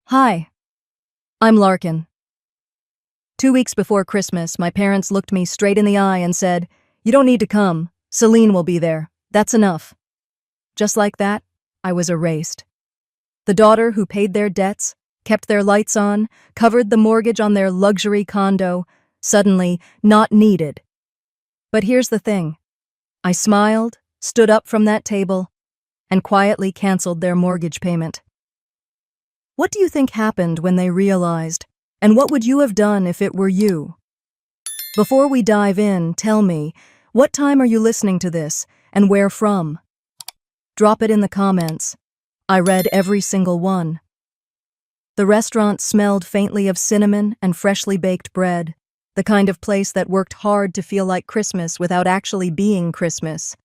Hi, I'm Larkin. 2 weeks before Christmas, my parents looked me straight in the eye and said, "You don't need to come. Celine will be there. That's enough." Just like that, I was erased. The daughter who paid their debts, kept their lights on, covered the mortgage on their luxury condo, suddenly not needed. But here's the thing. I smiled, stood up from that table, and quietly canceled their mortgage payment. What do you think happened when they realized? And what would you have done if it were you? Before we dive in, tell me, what time are you listening to this, and where from? Drop it in the comments. I read every single one. The restaurant smelled faintly of cinnamon and freshly baked bread, the kind of place that worked hard to feel like Christmas without actually being Christmas.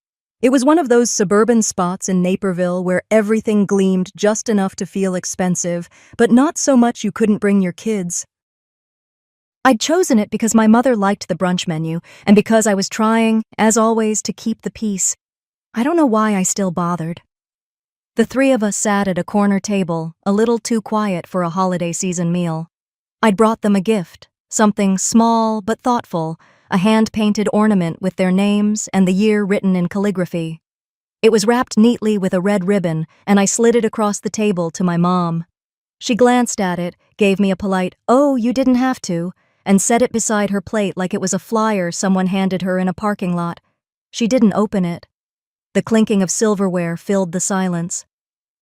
It was one of those suburban spots in Naperville where everything gleamed just enough to feel expensive, but not so much you couldn't bring your kids. I'd chosen it because my mother liked the brunch menu, and because I was trying, as always, to keep the peace. I don't know why I still bothered. The three of us sat at a corner table, a little too quiet for a holiday season meal. I'd brought them a gift, something small but thoughtful, a hand-painted ornament with their names and the year written in calligraphy. It was wrapped neatly with a red ribbon, and I slid it across the table to my mom. She glanced at it, gave me a polite, "Oh, you didn't have to," and set it beside her plate like it was a flyer someone handed her in a parking lot. She didn't open it. The clinking of silverware filled the silence.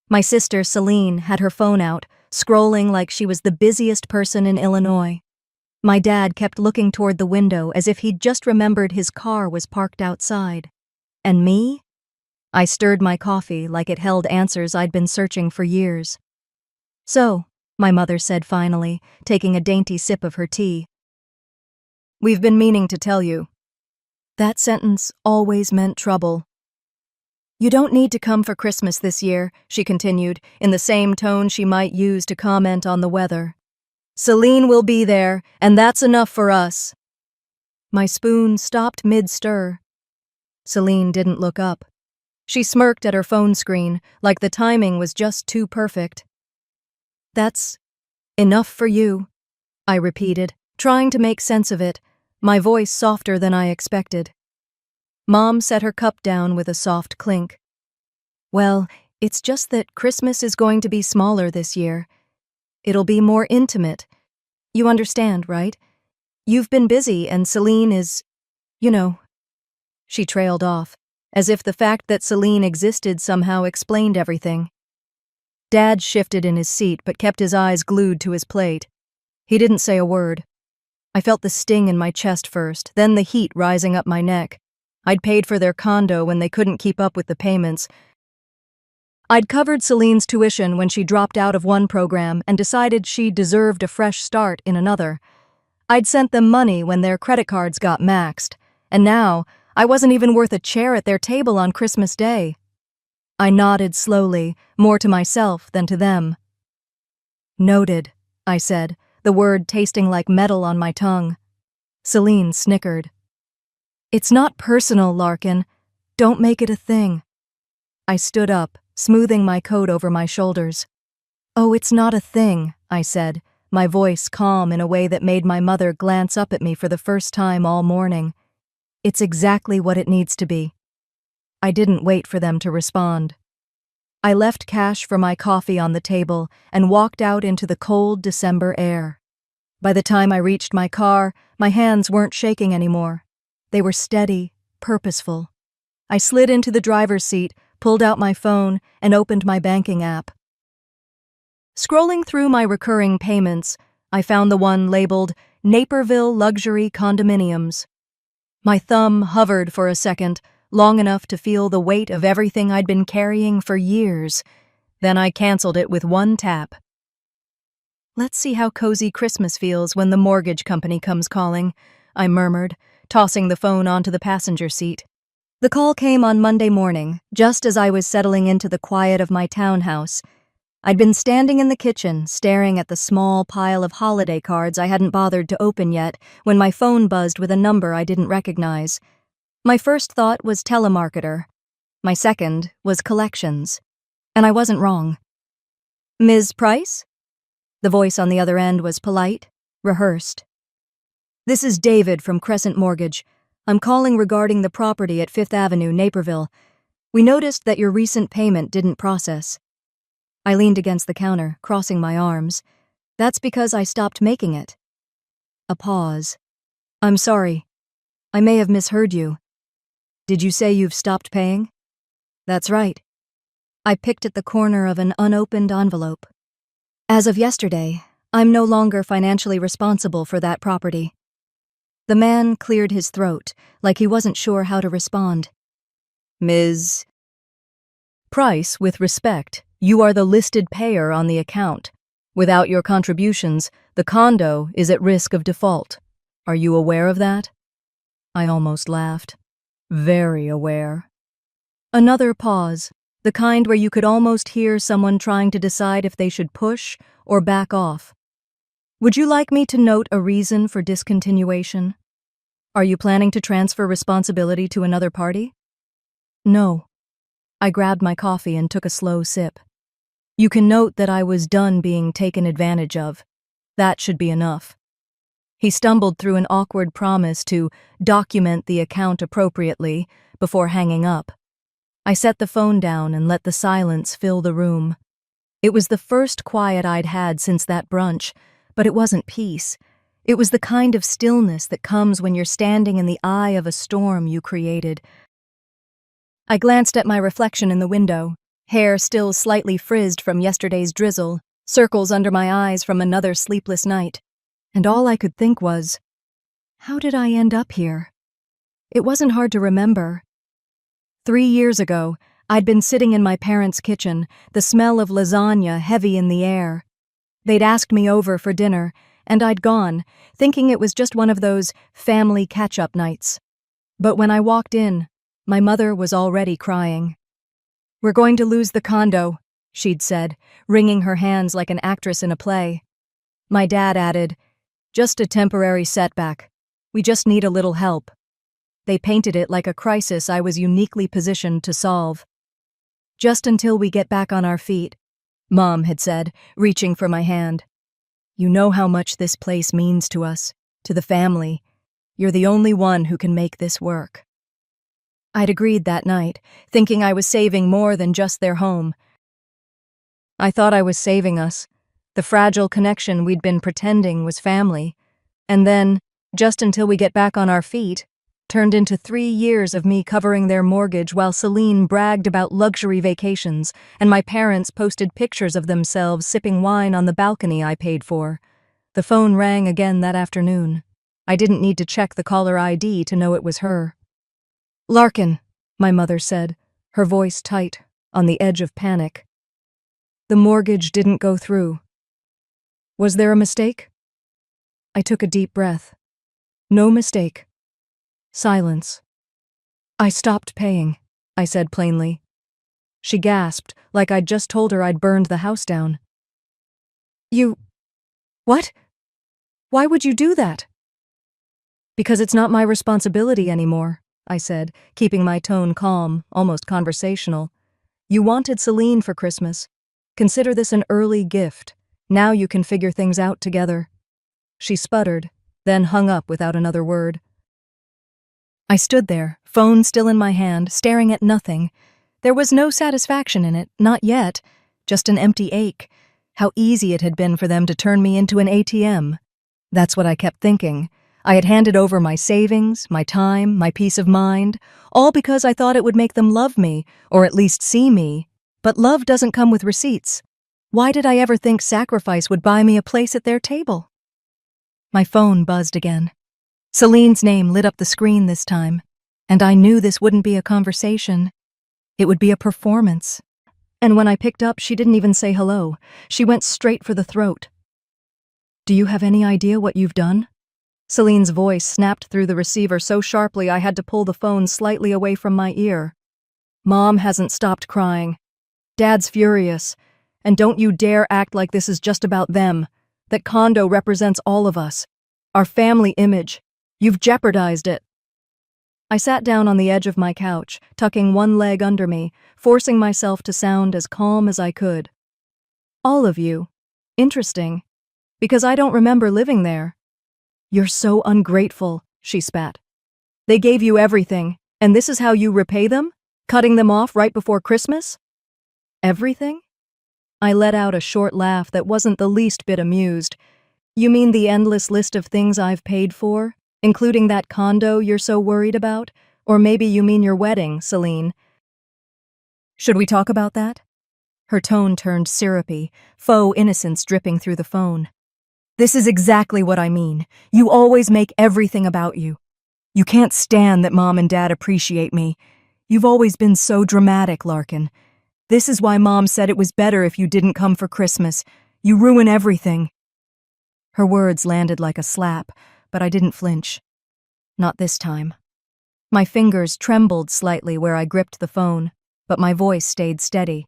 My sister, Celine, had her phone out, scrolling like she was the busiest person in Illinois. My dad kept looking toward the window as if he'd just remembered his car was parked outside. And me? I stirred my coffee like it held answers I'd been searching for years. "So," my mother said finally, taking a dainty sip of her tea. "We've been meaning to tell you." That sentence always meant trouble. "You don't need to come for Christmas this year," she continued, in the same tone she might use to comment on the weather. "Celine will be there, and that's enough for us." My spoon stopped mid-stir. Celine didn't look up. She smirked at her phone screen, like the timing was just too perfect. "That's enough for you," I repeated, trying to make sense of it, my voice softer than I expected. Mom set her cup down with a soft clink. "Well, it's just that Christmas is going to be smaller this year. It'll be more intimate. You understand, right? You've been busy and Celine is, you know." She trailed off, as if the fact that Celine existed somehow explained everything. Dad shifted in his seat but kept his eyes glued to his plate. He didn't say a word. I felt the sting in my chest first, then the heat rising up my neck. I'd paid for their condo when they couldn't keep up with the payments. I'd covered Celine's tuition when she dropped out of one program and decided she deserved a fresh start in another. I'd sent them money when their credit cards got maxed, and now I wasn't even worth a chair at their table on Christmas Day. I nodded slowly, more to myself than to them. "Noted," I said, the word tasting like metal on my tongue. Celine snickered. "It's not personal, Larkin. Don't make it a thing." I stood up, smoothing my coat over my shoulders. "Oh, it's not a thing," I said, my voice calm in a way that made my mother glance up at me for the first time all morning. "It's exactly what it needs to be." I didn't wait for them to respond. I left cash for my coffee on the table and walked out into the cold December air. By the time I reached my car, my hands weren't shaking anymore. They were steady, purposeful. I slid into the driver's seat, pulled out my phone, and opened my banking app. Scrolling through my recurring payments, I found the one labeled Naperville Luxury Condominiums. My thumb hovered for a second, long enough to feel the weight of everything I'd been carrying for years. Then I canceled it with one tap. "Let's see how cozy Christmas feels when the mortgage company comes calling," I murmured, tossing the phone onto the passenger seat. The call came on Monday morning, just as I was settling into the quiet of my townhouse. I'd been standing in the kitchen, staring at the small pile of holiday cards I hadn't bothered to open yet, when my phone buzzed with a number I didn't recognize. My first thought was telemarketer. My second was collections. And I wasn't wrong. "Ms. Price?" The voice on the other end was polite, rehearsed. "This is David from Crescent Mortgage. I'm calling regarding the property at Fifth Avenue, Naperville. We noticed that your recent payment didn't process." I leaned against the counter, crossing my arms. "That's because I stopped making it." A pause. "I'm sorry. I may have misheard you. Did you say you've stopped paying?" "That's right." I picked at the corner of an unopened envelope. "As of yesterday, I'm no longer financially responsible for that property." The man cleared his throat, like he wasn't sure how to respond. "Ms. Price, with respect, you are the listed payer on the account. Without your contributions, the condo is at risk of default. Are you aware of that?" I almost laughed. "Very aware." Another pause, the kind where you could almost hear someone trying to decide if they should push or back off. "Would you like me to note a reason for discontinuation? Are you planning to transfer responsibility to another party?" "No." I grabbed my coffee and took a slow sip. "You can note that I was done being taken advantage of. That should be enough." He stumbled through an awkward promise to document the account appropriately before hanging up. I set the phone down and let the silence fill the room. It was the first quiet I'd had since that brunch, but it wasn't peace. It was the kind of stillness that comes when you're standing in the eye of a storm you created. I glanced at my reflection in the window, hair still slightly frizzed from yesterday's drizzle, circles under my eyes from another sleepless night. And all I could think was, how did I end up here? It wasn't hard to remember. 3 years ago, I'd been sitting in my parents' kitchen, the smell of lasagna heavy in the air. They'd asked me over for dinner, and I'd gone, thinking it was just one of those family catch-up nights. But when I walked in, my mother was already crying. "We're going to lose the condo," she'd said, wringing her hands like an actress in a play. My dad added, "Just a temporary setback. We just need a little help." They painted it like a crisis I was uniquely positioned to solve. "Just until we get back on our feet," Mom had said, reaching for my hand. "You know how much this place means to us, to the family. You're the only one who can make this work." I'd agreed that night, thinking I was saving more than just their home. I thought I was saving us. The fragile connection we'd been pretending was family. And then, just until we get back on our feet, turned into 3 years of me covering their mortgage while Celine bragged about luxury vacations and my parents posted pictures of themselves sipping wine on the balcony I paid for. The phone rang again that afternoon. I didn't need to check the caller ID to know it was her. "Larkin," my mother said, her voice tight, on the edge of panic. "The mortgage didn't go through. Was there a mistake?" I took a deep breath. "No mistake." Silence. "I stopped paying," I said plainly. She gasped, like I'd just told her I'd burned the house down. "You... what? Why would you do that?" "Because it's not my responsibility anymore," I said, keeping my tone calm, almost conversational. "You wanted Celine for Christmas. Consider this an early gift. Now you can figure things out together." She sputtered, then hung up without another word. I stood there, phone still in my hand, staring at nothing. There was no satisfaction in it, not yet, just an empty ache. How easy it had been for them to turn me into an ATM. That's what I kept thinking. I had handed over my savings, my time, my peace of mind, all because I thought it would make them love me, or at least see me. But love doesn't come with receipts. Why did I ever think sacrifice would buy me a place at their table? My phone buzzed again. Celine's name lit up the screen this time, and I knew this wouldn't be a conversation. It would be a performance. And when I picked up, she didn't even say hello. She went straight for the throat. "Do you have any idea what you've done?" Celine's voice snapped through the receiver so sharply I had to pull the phone slightly away from my ear. "Mom hasn't stopped crying. Dad's furious. And don't you dare act like this is just about them. That condo represents all of us. Our family image. You've jeopardized it." I sat down on the edge of my couch, tucking one leg under me, forcing myself to sound as calm as I could. "All of you. Interesting. Because I don't remember living there. You're so ungrateful, she spat. They gave you everything, and this is how you repay them? Cutting them off right before Christmas? Everything? I let out a short laugh that wasn't the least bit amused. You mean the endless list of things I've paid for, including that condo you're so worried about? Or maybe you mean your wedding, Celine. Should we talk about that? Her tone turned syrupy, faux innocence dripping through the phone. This is exactly what I mean. You always make everything about you. You can't stand that Mom and Dad appreciate me. You've always been so dramatic, Larkin. This is why Mom said it was better if you didn't come for Christmas. You ruin everything. Her words landed like a slap, but I didn't flinch. Not this time. My fingers trembled slightly where I gripped the phone, but my voice stayed steady.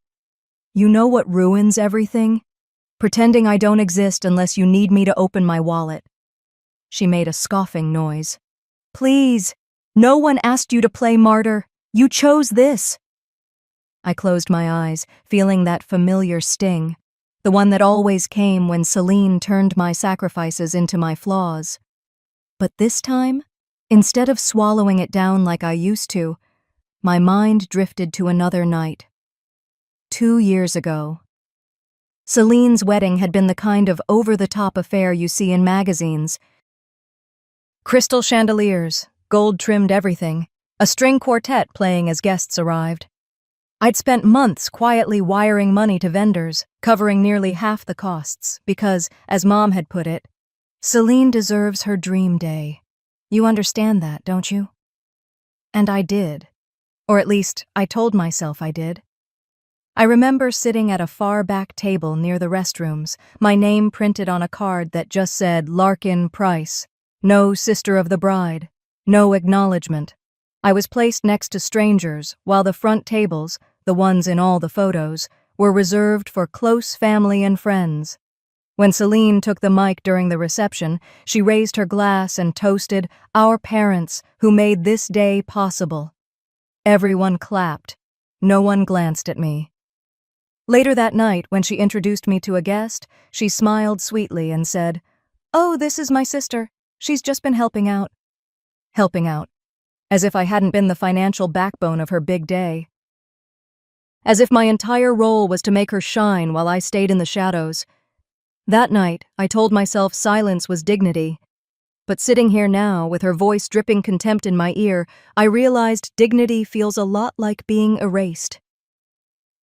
You know what ruins everything? Pretending I don't exist unless you need me to open my wallet. She made a scoffing noise. Please, no one asked you to play martyr. You chose this. I closed my eyes, feeling that familiar sting, the one that always came when Celine turned my sacrifices into my flaws. But this time, instead of swallowing it down like I used to, my mind drifted to another night. 2 years ago. Celine's wedding had been the kind of over-the-top affair you see in magazines. Crystal chandeliers, gold-trimmed everything, a string quartet playing as guests arrived. I'd spent months quietly wiring money to vendors, covering nearly half the costs, because, as Mom had put it, Celine deserves her dream day. You understand that, don't you? And I did. Or at least, I told myself I did. I remember sitting at a far-back table near the restrooms, my name printed on a card that just said Larkin Price, no sister of the bride, no acknowledgement. I was placed next to strangers, while the front tables, the ones in all the photos, were reserved for close family and friends. When Celine took the mic during the reception, she raised her glass and toasted our parents who made this day possible. Everyone clapped. No one glanced at me. Later that night, when she introduced me to a guest, she smiled sweetly and said, "Oh, this is my sister. She's just been helping out." Helping out. As if I hadn't been the financial backbone of her big day. As if my entire role was to make her shine while I stayed in the shadows. That night, I told myself silence was dignity. But sitting here now, with her voice dripping contempt in my ear, I realized dignity feels a lot like being erased.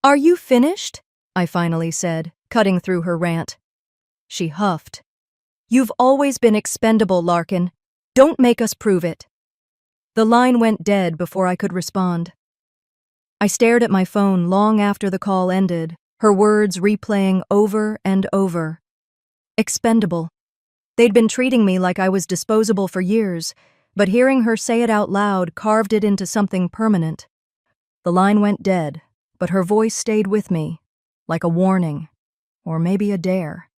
"Are you finished?" I finally said, cutting through her rant. She huffed. "You've always been expendable, Larkin. Don't make us prove it." The line went dead before I could respond. I stared at my phone long after the call ended, her words replaying over and over. Expendable. They'd been treating me like I was disposable for years, but hearing her say it out loud carved it into something permanent. The line went dead, but her voice stayed with me, like a warning, or maybe a dare.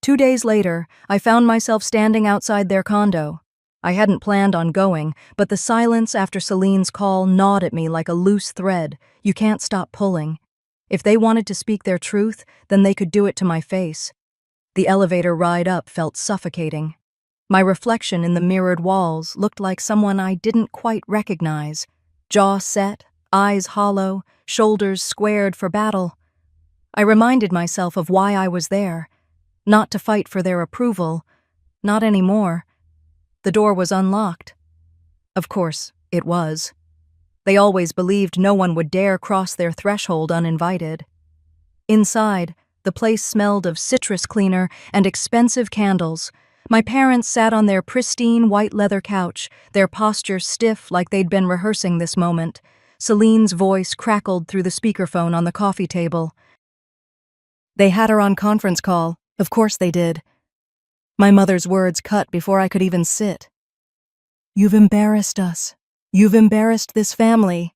2 days later, I found myself standing outside their condo. I hadn't planned on going, but the silence after Celine's call gnawed at me like a loose thread. You can't stop pulling. If they wanted to speak their truth, then they could do it to my face. The elevator ride up felt suffocating. My reflection in the mirrored walls looked like someone I didn't quite recognize. Jaw set, eyes hollow, shoulders squared for battle. I reminded myself of why I was there. Not to fight for their approval. Not anymore. The door was unlocked. Of course, it was. They always believed no one would dare cross their threshold uninvited. Inside, the place smelled of citrus cleaner and expensive candles. My parents sat on their pristine white leather couch, their posture stiff like they'd been rehearsing this moment. Celine's voice crackled through the speakerphone on the coffee table. They had her on conference call. Of course they did. My mother's words cut before I could even sit. "You've embarrassed us. You've embarrassed this family."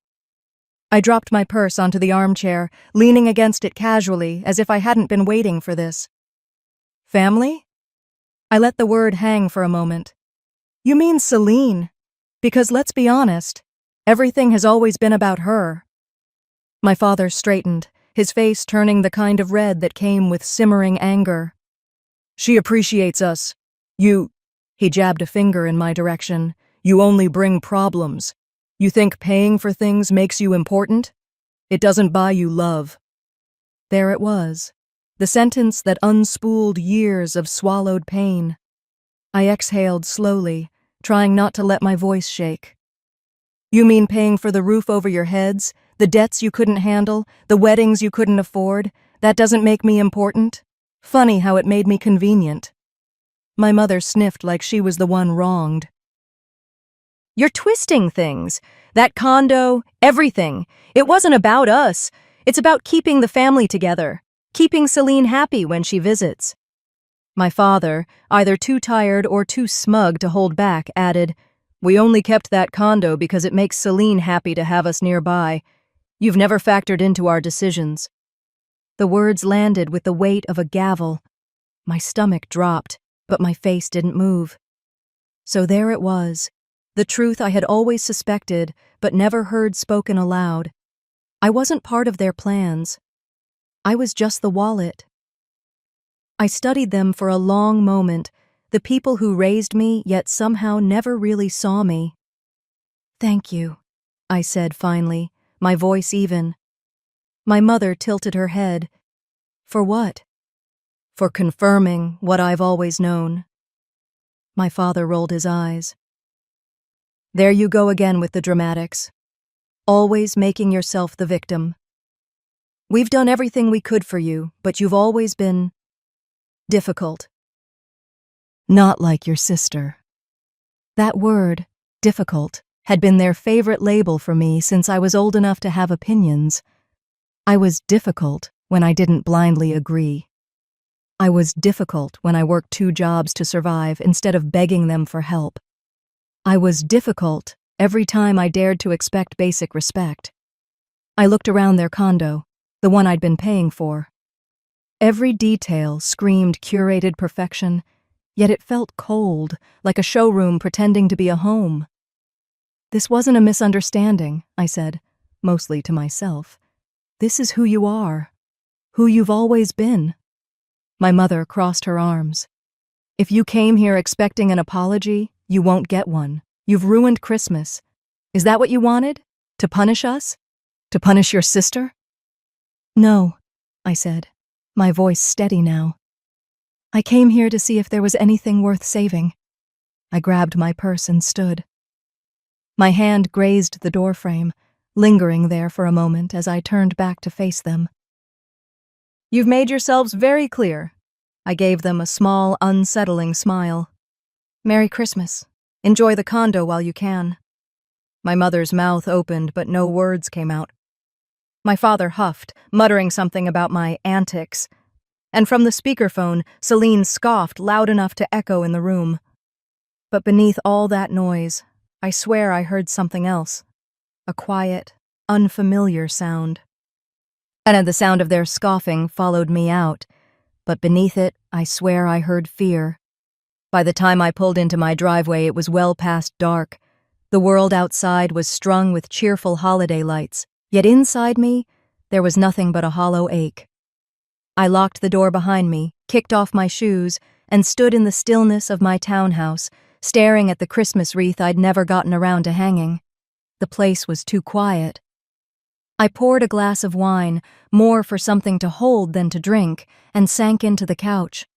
I dropped my purse onto the armchair, leaning against it casually, as if I hadn't been waiting for this. "Family?" I let the word hang for a moment. "You mean Celine? Because let's be honest, everything has always been about her." My father straightened, his face turning the kind of red that came with simmering anger. She appreciates us. You, he jabbed a finger in my direction. You only bring problems. You think paying for things makes you important? It doesn't buy you love. There it was, the sentence that unspooled years of swallowed pain. I exhaled slowly, trying not to let my voice shake. You mean paying for the roof over your heads, the debts you couldn't handle, the weddings you couldn't afford? That doesn't make me important? Funny how it made me convenient. My mother sniffed like she was the one wronged. You're twisting things. That condo, everything. It wasn't about us. It's about keeping the family together, keeping Celine happy when she visits. My father, either too tired or too smug to hold back, added, We only kept that condo because it makes Celine happy to have us nearby. You've never factored into our decisions. The words landed with the weight of a gavel. My stomach dropped, but my face didn't move. So there it was, the truth I had always suspected but never heard spoken aloud. I wasn't part of their plans. I was just the wallet. I studied them for a long moment, the people who raised me yet somehow never really saw me. Thank you, I said finally, my voice even. My mother tilted her head. For what? For confirming what I've always known. My father rolled his eyes. There you go again with the dramatics. Always making yourself the victim. We've done everything we could for you, but you've always been difficult. Not like your sister. That word, difficult, had been their favorite label for me since I was old enough to have opinions. I was difficult when I didn't blindly agree. I was difficult when I worked 2 jobs to survive instead of begging them for help. I was difficult every time I dared to expect basic respect. I looked around their condo, the one I'd been paying for. Every detail screamed curated perfection, yet it felt cold, like a showroom pretending to be a home. This wasn't a misunderstanding, I said, mostly to myself. This is who you are, who you've always been. My mother crossed her arms. If you came here expecting an apology, you won't get one. You've ruined Christmas. Is that what you wanted? To punish us? To punish your sister? No, I said, my voice steady now. I came here to see if there was anything worth saving. I grabbed my purse and stood. My hand grazed the doorframe, lingering there for a moment as I turned back to face them. You've made yourselves very clear. I gave them a small, unsettling smile. Merry Christmas. Enjoy the condo while you can. My mother's mouth opened, but no words came out. My father huffed, muttering something about my antics. And from the speakerphone, Celine scoffed loud enough to echo in the room. But beneath all that noise, I swear I heard something else. A quiet, unfamiliar sound. And the sound of their scoffing followed me out, but beneath it, I swear I heard fear. By the time I pulled into my driveway, it was well past dark. The world outside was strung with cheerful holiday lights, yet inside me, there was nothing but a hollow ache. I locked the door behind me, kicked off my shoes, and stood in the stillness of my townhouse, staring at the Christmas wreath I'd never gotten around to hanging. The place was too quiet. I poured a glass of wine, more for something to hold than to drink, and sank into the couch.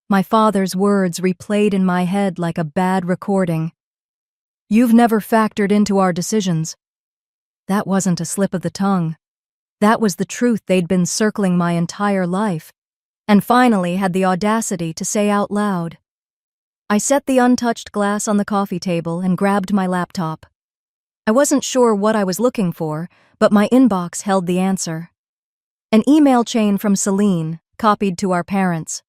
My father's words replayed in my head like a bad recording. You've never factored into our decisions. That wasn't a slip of the tongue. That was the truth they'd been circling my entire life, and finally had the audacity to say out loud. I set the untouched glass on the coffee table and grabbed my laptop. I wasn't sure what I was looking for, but my inbox held the answer. An email chain from Celine, copied to our parents.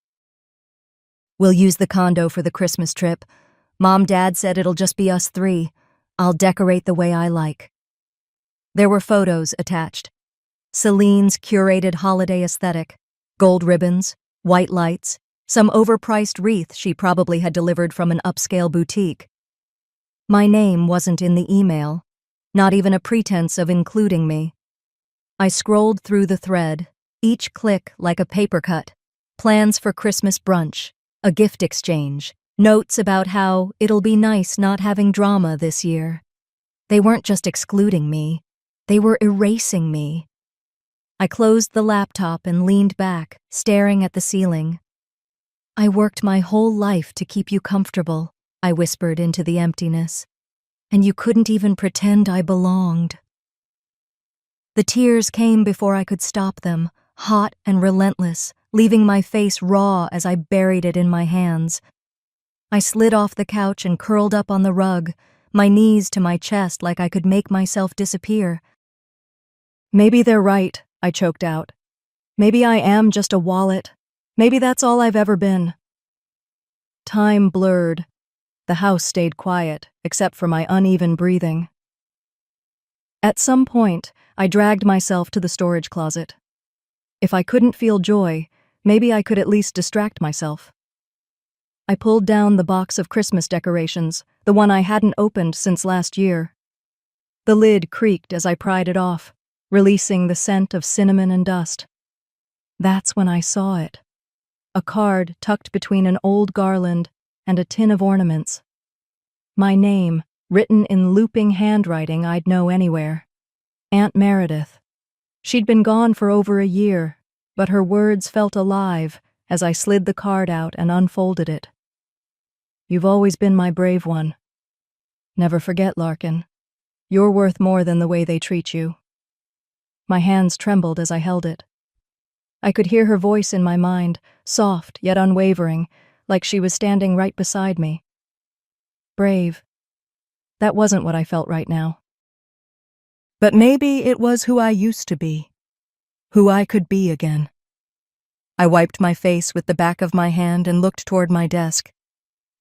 We'll use the condo for the Christmas trip. Mom-Dad said it'll just be us 3. I'll decorate the way I like. There were photos attached. Celine's curated holiday aesthetic, gold ribbons, white lights, some overpriced wreath she probably had delivered from an upscale boutique. My name wasn't in the email, not even a pretense of including me. I scrolled through the thread, each click like a paper cut. Plans for Christmas brunch, A gift exchange. Notes about how it'll be nice not having drama this year. They weren't just excluding me, they were erasing me. I closed the laptop and leaned back, staring at the ceiling. I worked my whole life to keep you comfortable, I whispered into the emptiness. And you couldn't even pretend I belonged. The tears came before I could stop them, hot and relentless, leaving my face raw as I buried it in my hands. I slid off the couch and curled up on the rug, my knees to my chest like I could make myself disappear. Maybe they're right, I choked out. Maybe I am just a wallet. Maybe that's all I've ever been. Time blurred. The house stayed quiet, except for my uneven breathing. At some point, I dragged myself to the storage closet. If I couldn't feel joy, maybe I could at least distract myself. I pulled down the box of Christmas decorations, the one I hadn't opened since last year. The lid creaked as I pried it off, releasing the scent of cinnamon and dust. That's when I saw it. A card tucked between an old garland and a tin of ornaments. My name, written in looping handwriting I'd know anywhere. Aunt Meredith. She'd been gone for over a year, but her words felt alive as I slid the card out and unfolded it. You've always been my brave one. Never forget, Larkin. You're worth more than the way they treat you. My hands trembled as I held it. I could hear her voice in my mind, soft yet unwavering, like she was standing right beside me. Brave. That wasn't what I felt right now. But maybe it was who I used to be. Who I could be again. I wiped my face with the back of my hand and looked toward my desk.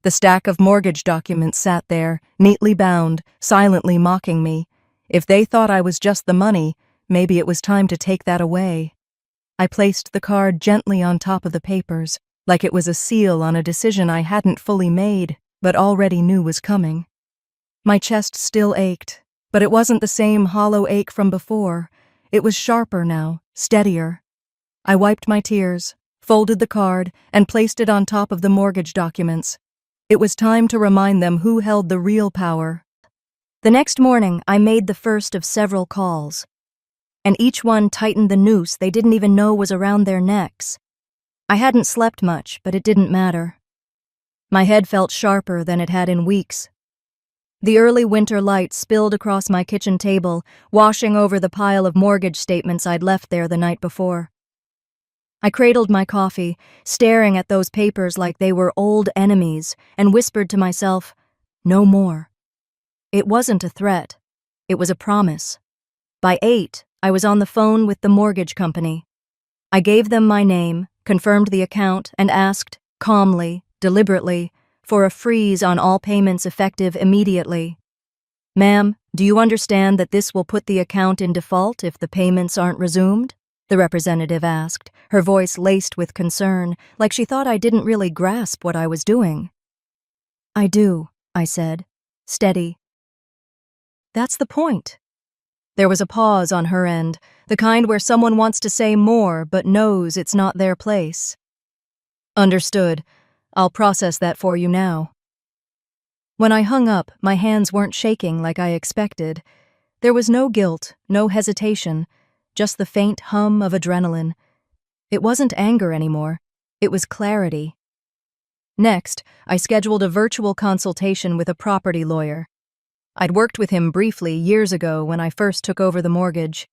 The stack of mortgage documents sat there, neatly bound, silently mocking me. If they thought I was just the money, maybe it was time to take that away. I placed the card gently on top of the papers, like it was a seal on a decision I hadn't fully made, but already knew was coming. My chest still ached, but it wasn't the same hollow ache from before. It was sharper now, steadier. I wiped my tears, folded the card, and placed it on top of the mortgage documents. It was time to remind them who held the real power. The next morning, I made the first of several calls, and each one tightened the noose they didn't even know was around their necks. I hadn't slept much, but it didn't matter. My head felt sharper than it had in weeks. The early winter light spilled across my kitchen table, washing over the pile of mortgage statements I'd left there the night before. I cradled my coffee, staring at those papers like they were old enemies, and whispered to myself, no more. It wasn't a threat. It was a promise. By 8, I was on the phone with the mortgage company. I gave them my name, confirmed the account, and asked, calmly, deliberately, for a freeze on all payments effective immediately. Ma'am, do you understand that this will put the account in default if the payments aren't resumed? The representative asked, her voice laced with concern, like she thought I didn't really grasp what I was doing. I do, I said, steady. That's the point. There was a pause on her end, the kind where someone wants to say more but knows it's not their place. Understood. I'll process that for you now. When I hung up, my hands weren't shaking like I expected. There was no guilt, no hesitation, just the faint hum of adrenaline. It wasn't anger anymore. It was clarity. Next, I scheduled a virtual consultation with a property lawyer. I'd worked with him briefly years ago when I first took over the mortgage.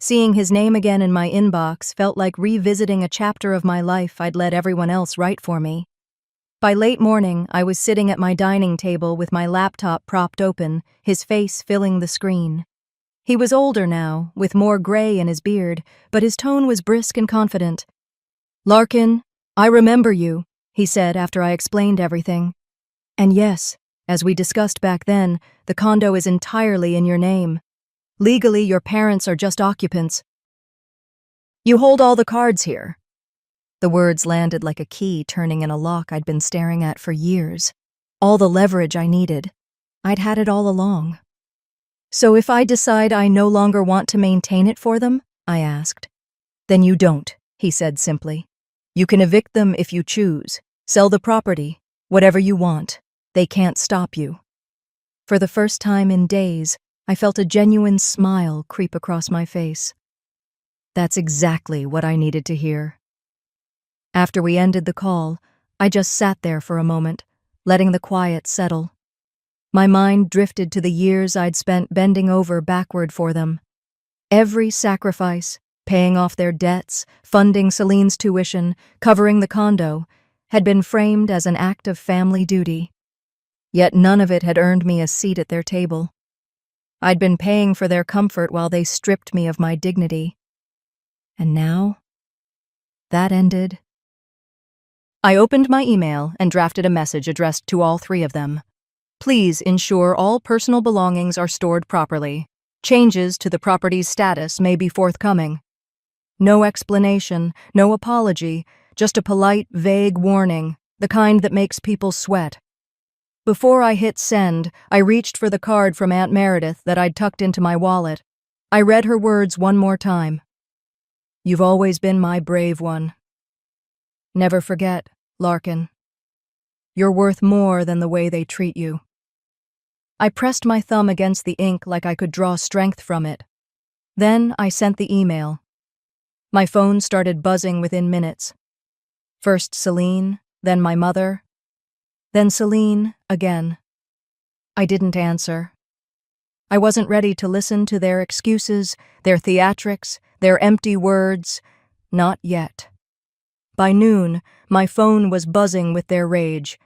Seeing his name again in my inbox felt like revisiting a chapter of my life I'd let everyone else write for me. By late morning, I was sitting at my dining table with my laptop propped open, his face filling the screen. He was older now, with more gray in his beard, but his tone was brisk and confident. Larkin, I remember you, he said after I explained everything. And yes, as we discussed back then, the condo is entirely in your name. Legally, your parents are just occupants. You hold all the cards here. The words landed like a key turning in a lock I'd been staring at for years. All the leverage I needed. I'd had it all along. So if I decide I no longer want to maintain it for them, I asked. Then you don't, he said simply. You can evict them if you choose. Sell the property, whatever you want. They can't stop you. For the first time in days, I felt a genuine smile creep across my face. That's exactly what I needed to hear. After we ended the call, I just sat there for a moment, letting the quiet settle. My mind drifted to the years I'd spent bending over backward for them. Every sacrifice, paying off their debts, funding Celine's tuition, covering the condo, had been framed as an act of family duty. Yet none of it had earned me a seat at their table. I'd been paying for their comfort while they stripped me of my dignity. And now, that ended. I opened my email and drafted a message addressed to all three of them. Please ensure all personal belongings are stored properly. Changes to the property's status may be forthcoming. No explanation, no apology, just a polite, vague warning, the kind that makes people sweat. Before I hit send, I reached for the card from Aunt Meredith that I'd tucked into my wallet. I read her words one more time. You've always been my brave one. Never forget, Larkin. You're worth more than the way they treat you. I pressed my thumb against the ink like I could draw strength from it. Then I sent the email. My phone started buzzing within minutes. First Celine, then my mother, then Celine again. I didn't answer. I wasn't ready to listen to their excuses, their theatrics, their empty words. Not yet. By noon, my phone was buzzing with their rage,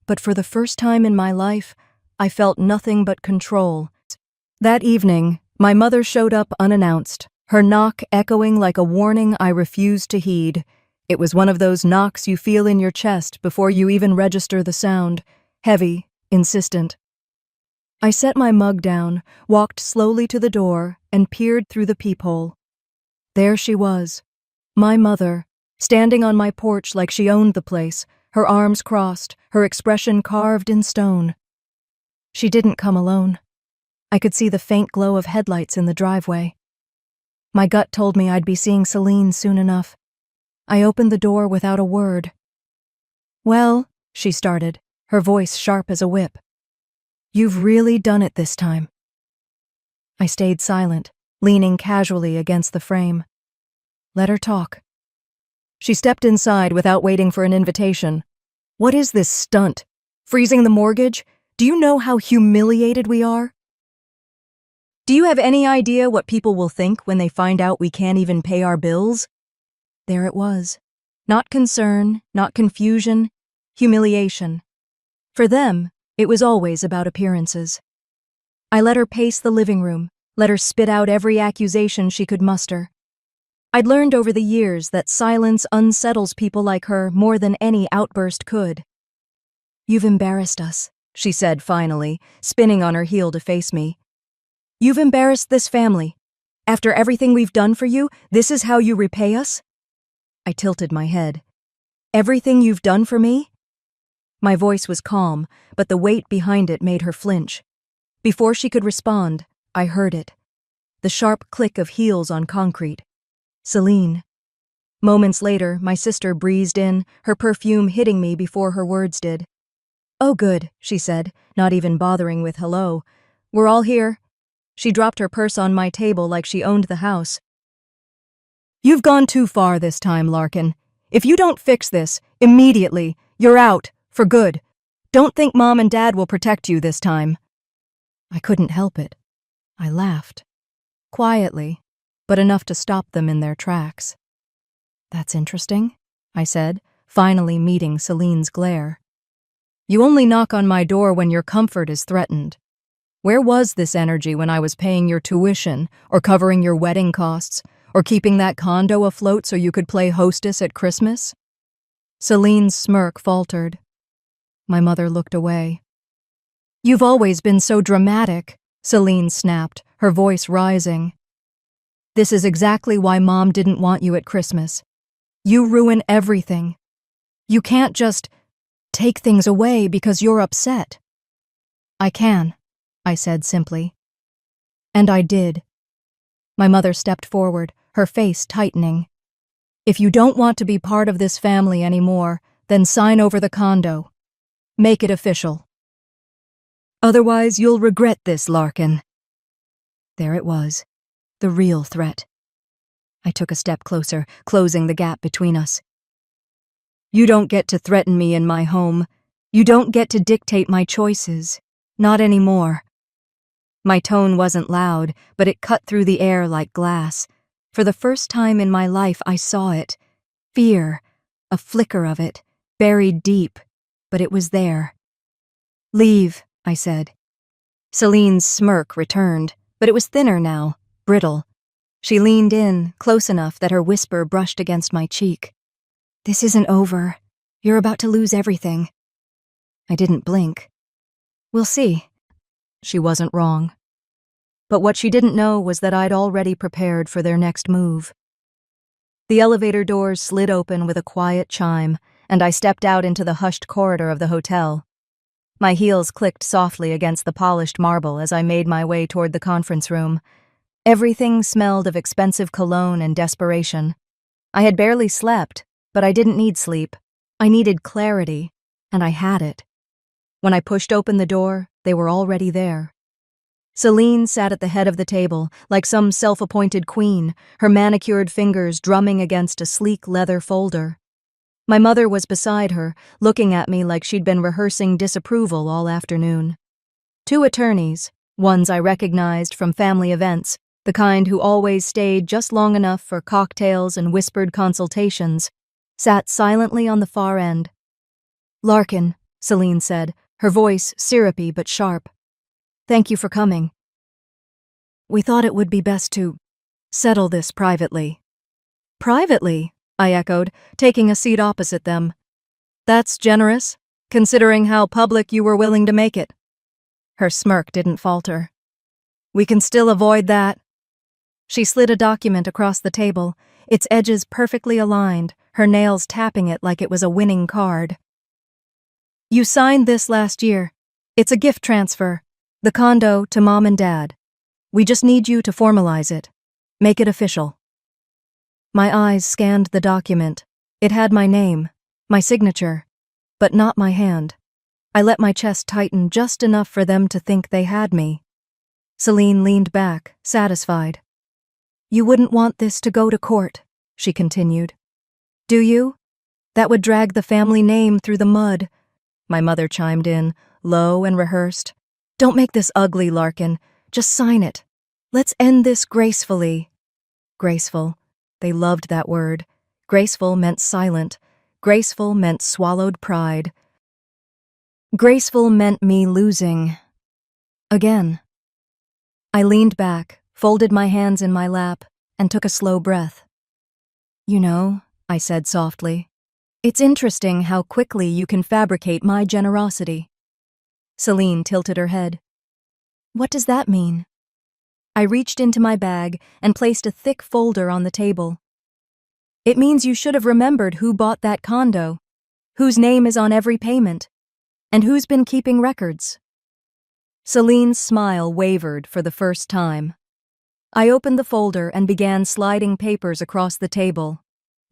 but for the first time in my life, I felt nothing but control. That evening, my mother showed up unannounced, her knock echoing like a warning I refused to heed. It was one of those knocks you feel in your chest before you even register the sound, heavy, insistent. I set my mug down, walked slowly to the door, and peered through the peephole. There she was, my mother, standing on my porch like she owned the place, her arms crossed, her expression carved in stone. She didn't come alone. I could see the faint glow of headlights in the driveway. My gut told me I'd be seeing Celine soon enough. I opened the door without a word. Well, she started, her voice sharp as a whip. You've really done it this time. I stayed silent, leaning casually against the frame. Let her talk. She stepped inside without waiting for an invitation. What is this stunt? Freezing the mortgage? Do you know how humiliated we are? Do you have any idea what people will think when they find out we can't even pay our bills? There it was. Not concern, not confusion, humiliation. For them, it was always about appearances. I let her pace the living room, let her spit out every accusation she could muster. I'd learned over the years that silence unsettles people like her more than any outburst could. You've embarrassed us, she said finally, spinning on her heel to face me. You've embarrassed this family. After everything we've done for you, this is how you repay us? I tilted my head. Everything you've done for me? My voice was calm, but the weight behind it made her flinch. Before she could respond, I heard it. The sharp click of heels on concrete. Celine. Moments later, my sister breezed in, her perfume hitting me before her words did. Oh good, she said, not even bothering with hello. We're all here. She dropped her purse on my table like she owned the house. You've gone too far this time, Larkin. If you don't fix this, immediately, you're out, for good. Don't think Mom and Dad will protect you this time. I couldn't help it. I laughed. Quietly, but enough to stop them in their tracks. That's interesting, I said, finally meeting Celine's glare. You only knock on my door when your comfort is threatened. Where was this energy when I was paying your tuition, or covering your wedding costs, or keeping that condo afloat so you could play hostess at Christmas? Celine's smirk faltered. My mother looked away. You've always been so dramatic, Celine snapped, her voice rising. This is exactly why Mom didn't want you at Christmas. You ruin everything. You can't just take things away because you're upset. I can, I said simply. And I did. My mother stepped forward, her face tightening. If you don't want to be part of this family anymore, Then sign over the condo. Make it official. Otherwise, you'll regret this, Larkin. There it was, the real threat. I took a step closer, closing the gap between us. You don't get to threaten me in my home. You don't get to dictate my choices. Not anymore. My tone wasn't loud, but it cut through the air like glass. For the first time in my life, I saw it. Fear, a flicker of it, buried deep, but it was there. Leave, I said. Celine's smirk returned, but it was thinner now, brittle. She leaned in, close enough that her whisper brushed against my cheek. This isn't over. You're about to lose everything. I didn't blink. We'll see. She wasn't wrong. But what she didn't know was that I'd already prepared for their next move. The elevator doors slid open with a quiet chime, and I stepped out into the hushed corridor of the hotel. My heels clicked softly against the polished marble as I made my way toward the conference room. Everything smelled of expensive cologne and desperation. I had barely slept, but I didn't need sleep. I needed clarity, and I had it. When I pushed open the door, they were already there. Celine sat at the head of the table, like some self-appointed queen, her manicured fingers drumming against a sleek leather folder. My mother was beside her, looking at me like she'd been rehearsing disapproval all afternoon. Two attorneys, ones I recognized from family events, the kind who always stayed just long enough for cocktails and whispered consultations, sat silently on the far end. Larkin, Celine said, her voice syrupy but sharp. Thank you for coming. We thought it would be best to settle this privately. Privately? I echoed, taking a seat opposite them. That's generous, considering how public you were willing to make it. Her smirk didn't falter. We can still avoid that. She slid a document across the table, its edges perfectly aligned, her nails tapping it like it was a winning card. You signed this last year. It's a gift transfer. The condo to Mom and Dad. We just need you to formalize it. Make it official. My eyes scanned the document. It had my name, my signature, but not my hand. I let my chest tighten just enough for them to think they had me. Celine leaned back, satisfied. You wouldn't want this to go to court, she continued. Do you? That would drag the family name through the mud. My mother chimed in, low and rehearsed. Don't make this ugly, Larkin. Just sign it. Let's end this gracefully. Graceful. They loved that word. Graceful meant silent. Graceful meant swallowed pride. Graceful meant me losing. Again. I leaned back, folded my hands in my lap, and took a slow breath. You know, I said softly, it's interesting how quickly you can fabricate my generosity. Celine tilted her head. What does that mean? I reached into my bag and placed a thick folder on the table. It means you should have remembered who bought that condo, whose name is on every payment, and who's been keeping records. Celine's smile wavered for the first time. I opened the folder and began sliding papers across the table.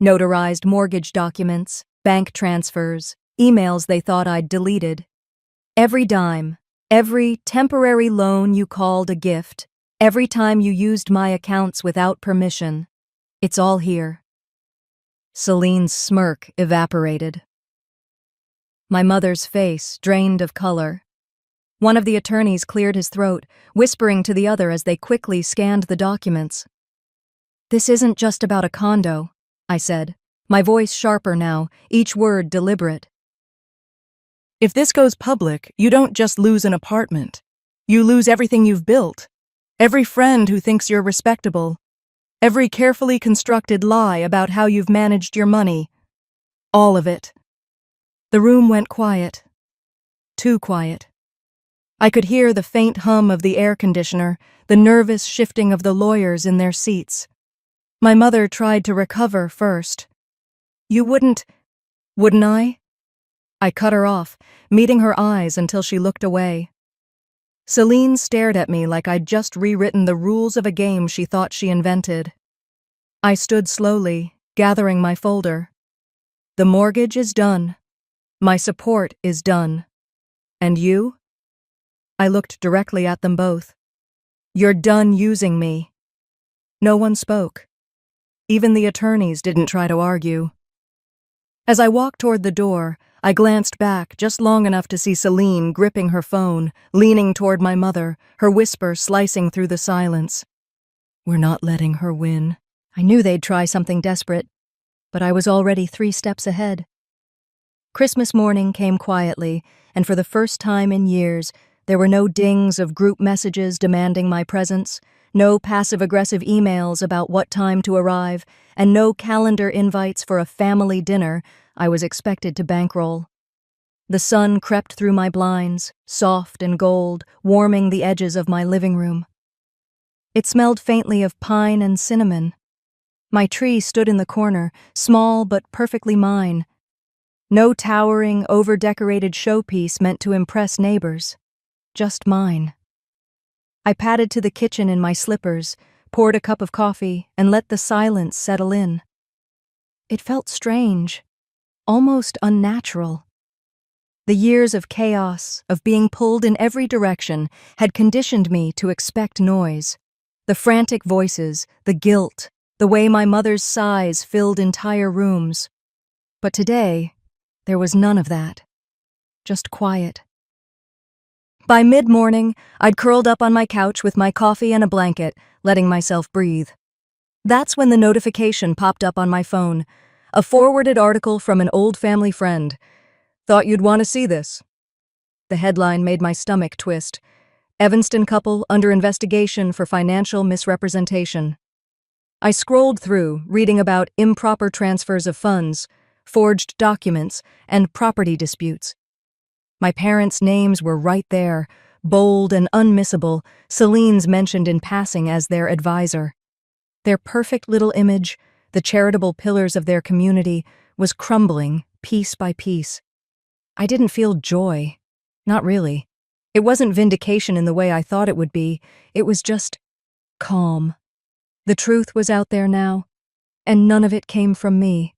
Notarized mortgage documents, bank transfers, emails they thought I'd deleted. Every dime, every temporary loan you called a gift, every time you used my accounts without permission. It's all here. Celine's smirk evaporated. My mother's face drained of color. One of the attorneys cleared his throat, whispering to the other as they quickly scanned the documents. This isn't just about a condo, I said, my voice sharper now, each word deliberate. If this goes public, you don't just lose an apartment. You lose everything you've built. Every friend who thinks you're respectable. Every carefully constructed lie about how you've managed your money. All of it. The room went quiet. Too quiet. I could hear the faint hum of the air conditioner, the nervous shifting of the lawyers in their seats. My mother tried to recover first. You wouldn't I? I cut her off, meeting her eyes until she looked away. Celine stared at me like I'd just rewritten the rules of a game she thought she invented. I stood slowly, gathering my folder. The mortgage is done, My support is done. And you? I looked directly at them both. You're done using me. No one spoke. Even the attorneys didn't try to argue. As I walked toward the door, I glanced back just long enough to see Celine gripping her phone, leaning toward my mother, her whisper slicing through the silence. We're not letting her win. I knew they'd try something desperate, but I was already 3 steps ahead. Christmas morning came quietly, and for the first time in years, there were no dings of group messages demanding my presence, no passive-aggressive emails about what time to arrive, and no calendar invites for a family dinner I was expected to bankroll. The sun crept through my blinds, soft and gold, warming the edges of my living room. It smelled faintly of pine and cinnamon. My tree stood in the corner, small but perfectly mine. No towering, over-decorated showpiece meant to impress neighbors. Just mine. I padded to the kitchen in my slippers, poured a cup of coffee, and let the silence settle in. It felt strange, almost unnatural. The years of chaos, of being pulled in every direction, had conditioned me to expect noise. The frantic voices, the guilt, the way my mother's sighs filled entire rooms. But today, there was none of that. Just quiet. By mid-morning, I'd curled up on my couch with my coffee and a blanket, letting myself breathe. That's when the notification popped up on my phone. A forwarded article from an old family friend. Thought you'd want to see this. The headline made my stomach twist. Evanston couple under investigation for financial misrepresentation. I scrolled through, reading about improper transfers of funds, forged documents, and property disputes. My parents' names were right there, bold and unmissable, Celine's mentioned in passing as their advisor. Their perfect little image, the charitable pillars of their community, was crumbling piece by piece. I didn't feel joy. Not really. It wasn't vindication in the way I thought it would be. It was just calm. The truth was out there now, and none of it came from me.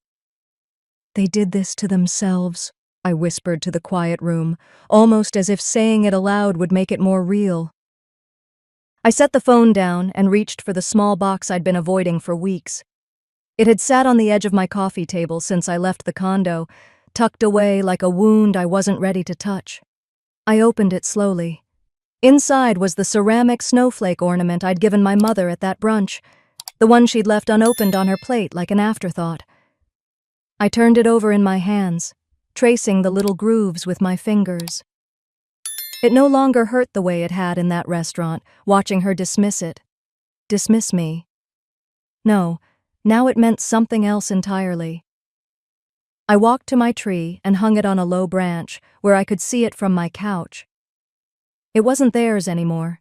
They did this to themselves, I whispered to the quiet room, almost as if saying it aloud would make it more real. I set the phone down and reached for the small box I'd been avoiding for weeks. It had sat on the edge of my coffee table since I left the condo, tucked away like a wound I wasn't ready to touch. I opened it slowly. Inside was the ceramic snowflake ornament I'd given my mother at that brunch, the one she'd left unopened on her plate like an afterthought. I turned it over in my hands, tracing the little grooves with my fingers. It no longer hurt the way it had in that restaurant, watching her dismiss it. Dismiss me. No, now it meant something else entirely. I walked to my tree and hung it on a low branch where I could see it from my couch. It wasn't theirs anymore.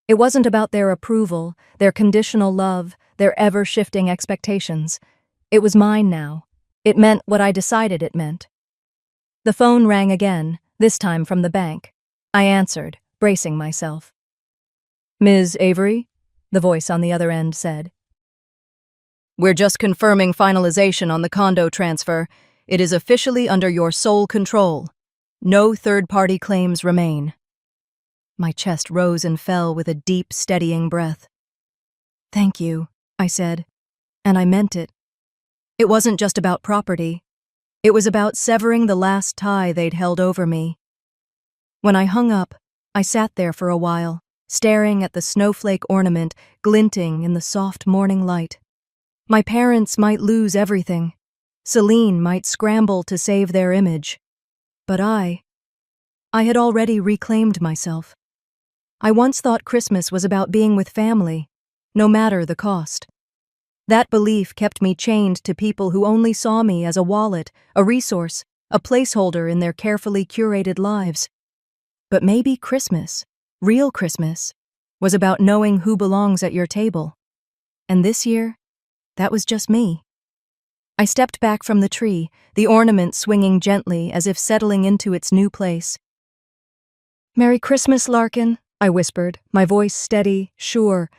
It wasn't about their approval, their conditional love, their ever-shifting expectations. It was mine now. It meant what I decided it meant. The phone rang again, this time from the bank. I answered, bracing myself. "Ms. Avery?" the voice on the other end said. "We're just confirming finalization on the condo transfer. It is officially under your sole control. No third-party claims remain." My chest rose and fell with a deep, steadying breath. "Thank you," I said, and I meant it. It wasn't just about property. It was about severing the last tie they'd held over me. When I hung up, I sat there for a while, staring at the snowflake ornament glinting in the soft morning light. My parents might lose everything. Celine might scramble to save their image. But I had already reclaimed myself. I once thought Christmas was about being with family, no matter the cost. That belief kept me chained to people who only saw me as a wallet, a resource, a placeholder in their carefully curated lives. But maybe Christmas, real Christmas, was about knowing who belongs at your table. And this year, that was just me. I stepped back from the tree, the ornament swinging gently as if settling into its new place. "Merry Christmas, Larkin," I whispered, my voice steady, sure,